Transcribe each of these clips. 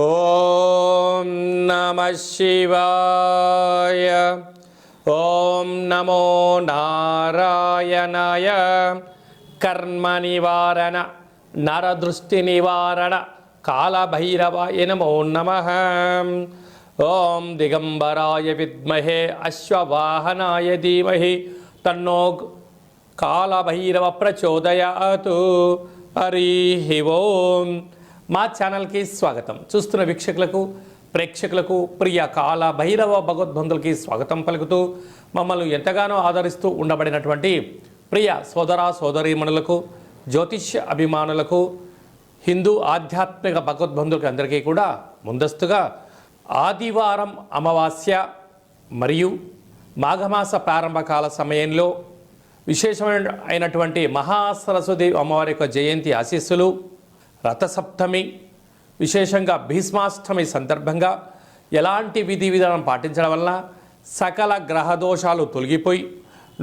ఓం నమః శివాయ. ఓం నమో నారాయణాయ. కర్మ నివారణ నరదృష్టి నివారణ కాళభైరవాయ నమో నమః. ఓం దిగంబరాయ విద్మహే అశ్వవాహనాయ ధీమహి తన్నో కాళభైరవ ప్రచోదయాతు. హరి ఓం. మా ఛానల్కి స్వాగతం. చూస్తున్న వీక్షకులకు ప్రేక్షకులకు ప్రియ కాళభైరవ భగవద్బంధులకి స్వాగతం పలుకుతూ మమ్మల్ని ఎంతగానో ఆదరిస్తూ ఉండబడినటువంటి ప్రియ సోదర సోదరీమణులకు, జ్యోతిష్య అభిమానులకు, హిందూ ఆధ్యాత్మిక భగవద్బంధులకి అందరికీ కూడా ముందస్తుగా ఆదివారం అమావాస్య మరియు మాఘమాస ప్రారంభకాల సమయంలో విశేషమైనటువంటి మహాసరస్వతి అమ్మవారి యొక్క జయంతి ఆశీస్సులు, రథసప్తమి, విశేషంగా భీష్మాష్టమి సందర్భంగా ఎలాంటి విధి విధానం పాటించడం వలన సకల గ్రహదోషాలు తొలగిపోయి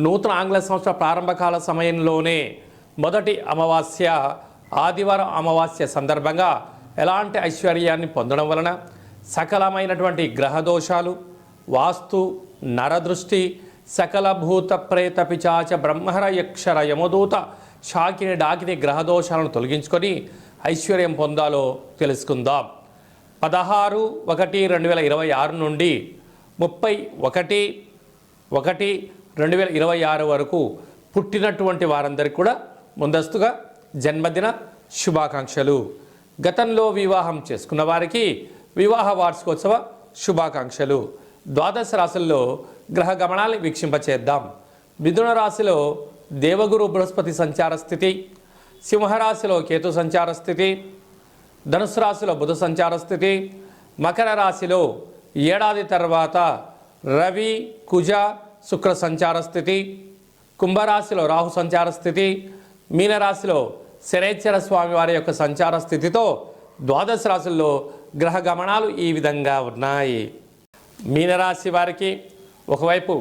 నూతన ఆంగ్ల సంవత్సర ప్రారంభకాల సమయంలోనే మొదటి అమావాస్య ఆదివారం అమావాస్య సందర్భంగా ఎలాంటి ఐశ్వర్యాన్ని పొందడం వలన సకలమైనటువంటి గ్రహదోషాలు, వాస్తు, నరదృష్టి, సకల భూత ప్రేత పిచాచ బ్రహ్మర యక్షర యమదూత శాకిని డాకిని గ్రహదోషాలను తొలగించుకొని ఐశ్వర్యం పొందాలో తెలుసుకుందాం. 16/1/2026 నుండి 31/1/2026 వరకు పుట్టినటువంటి వారందరికీ కూడా ముందస్తుగా జన్మదిన శుభాకాంక్షలు. గతంలో వివాహం చేసుకున్న వారికి వివాహ వార్షికోత్సవ శుభాకాంక్షలు. ద్వాదశ రాశుల్లో గ్రహ గమనాన్ని వీక్షింపచేద్దాం. మిథున రాశిలో దేవగురు బృహస్పతి సంచార స్థితి, సింహరాశిలో కేతు సంచార స్థితి, ధనుసు రాశిలో బుధ సంచార స్థితి, మకర రాశిలో ఏడాది తర్వాత రవి కుజ శుక్ర సంచార స్థితి, కుంభరాశిలో రాహు సంచార స్థితి, మీనరాశిలో శనైశ్వర స్వామి వారి యొక్క సంచార స్థితితో ద్వాదశ రాశుల్లో గ్రహ గమనాలు ఈ విధంగా ఉన్నాయి. మీనరాశి వారికి ఒకవైపు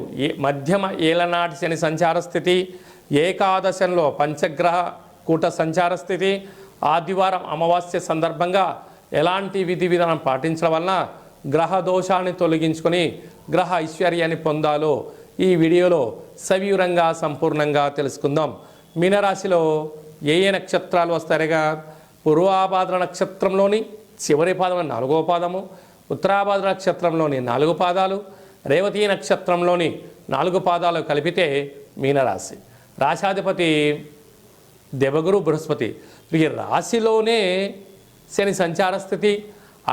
మధ్యమ ఏలనాటి శని సంచార స్థితి, ఏకాదశంలో పంచగ్రహ కూట సంచార స్థితి, ఆదివారం అమావాస్య సందర్భంగా ఎలాంటి విధి విధానం పాటించడం వలన గ్రహ దోషాన్ని తొలగించుకొని గ్రహ ఐశ్వర్యాన్ని పొందాలో ఈ వీడియోలో సవివరంగా సంపూర్ణంగా తెలుసుకుందాం. మీనరాశిలో ఏ నక్షత్రాలు వస్తారుగా? పూర్వాభాద్ర నక్షత్రంలోని చివరి పాదం 4వ పాదము, ఉత్తరాభాద్ర నక్షత్రంలోని 4 పాదాలు, రేవతి నక్షత్రంలోని 4 పాదాలు కలిపితే మీనరాశి. రాశాధిపతి దేవగురు బృహస్పతి. ఈ రాశిలోనే శని సంచార స్థితి,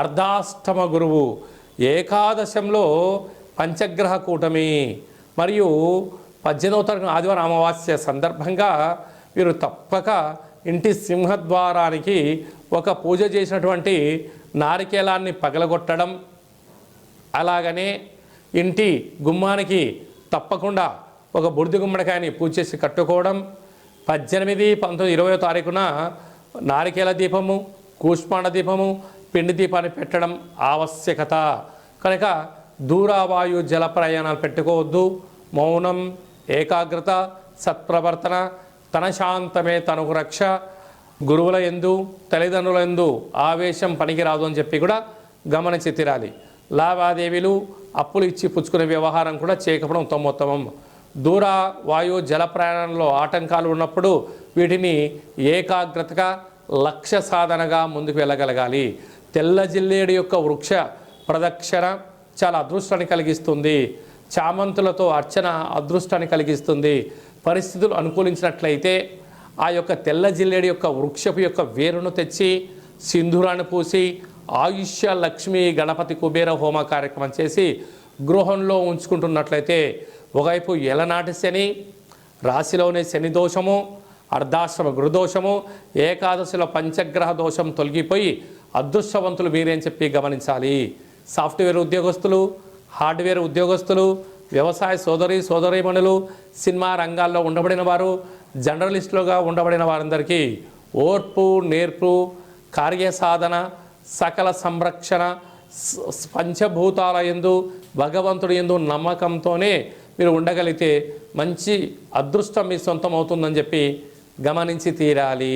అర్ధాష్టమ గురువు, ఏకాదశంలో పంచగ్రహ కూటమి మరియు 18వ తారీఖు ఆదివారం అమావాస్య సందర్భంగా వీరు తప్పక ఇంటి సింహద్వారానికి ఒక పూజ చేసినటువంటి నారికేలాన్ని పగలగొట్టడం, అలాగనే ఇంటి గుమ్మానికి తప్పకుండా ఒక బుడిది గుమ్మడికాయని పూజ చేసి కట్టుకోవడం, 18, 19, 20వ తారీఖున నారికేల దీపము, కూష్మాండ దీపము, పిండి దీపాన్ని పెట్టడం ఆవశ్యకత. కనుక దూరవాయు జల ప్రయాణాలు పెట్టుకోవద్దు. మౌనం, ఏకాగ్రత, సత్ప్రవర్తన, తన శాంతమే తనకు రక్ష. గురువుల యందు, తల్లిదండ్రుల యందు ఆవేశం పనికిరాదు అని చెప్పి కూడా గమనించి తీరాలి. లావాదేవీలు, అప్పులు ఇచ్చి పుచ్చుకునే వ్యవహారం కూడా చేయకపోవడం ఉత్తమోత్తమం. దూర వాయు జల ప్రయాణంలో ఆటంకాలు ఉన్నప్పుడు వీటిని ఏకాగ్రతగా లక్ష్య సాధనగా ముందుకు వెళ్ళగలగాలి. తెల్ల జిల్లేడు యొక్క వృక్ష ప్రదక్షిణ చాలా అదృష్టాన్ని కలిగిస్తుంది. చామంతులతో అర్చన అదృష్టాన్ని కలిగిస్తుంది. పరిస్థితులు అనుకూలించినట్లయితే ఆ యొక్క తెల్ల జిల్లేడు యొక్క వృక్షపు యొక్క వేరును తెచ్చి సింధూరాన్ని పూసి ఆయుష్య లక్ష్మీ గణపతి కుబేర హోమ కార్యక్రమం చేసి గృహంలో ఉంచుకుంటున్నట్లయితే ఒకవైపు ఎలనాటి శని, రాశిలోనే శని దోషము, అర్ధాశ్రమ గురుదోషము, ఏకాదశిలో పంచగ్రహ దోషం తొలగిపోయి అదృష్టవంతులు మీరే అని చెప్పి గమనించాలి. సాఫ్ట్వేర్ ఉద్యోగస్తులు, హార్డ్వేర్ ఉద్యోగస్తులు, వ్యవసాయ సోదరీమణులు, సినిమా రంగాల్లో ఉండబడిన వారు, జర్నలిస్టులుగా ఉండబడిన వారందరికీ ఓర్పు, నేర్పు, కార్యసాధన, సకల సంరక్షణ, పంచభూతాల యందు భగవంతుడి యందు నమ్మకంతోనే మీరు ఉండగలిగితే మంచి అదృష్టం మీ సొంతం అవుతుందని చెప్పి గమనించి తీరాలి.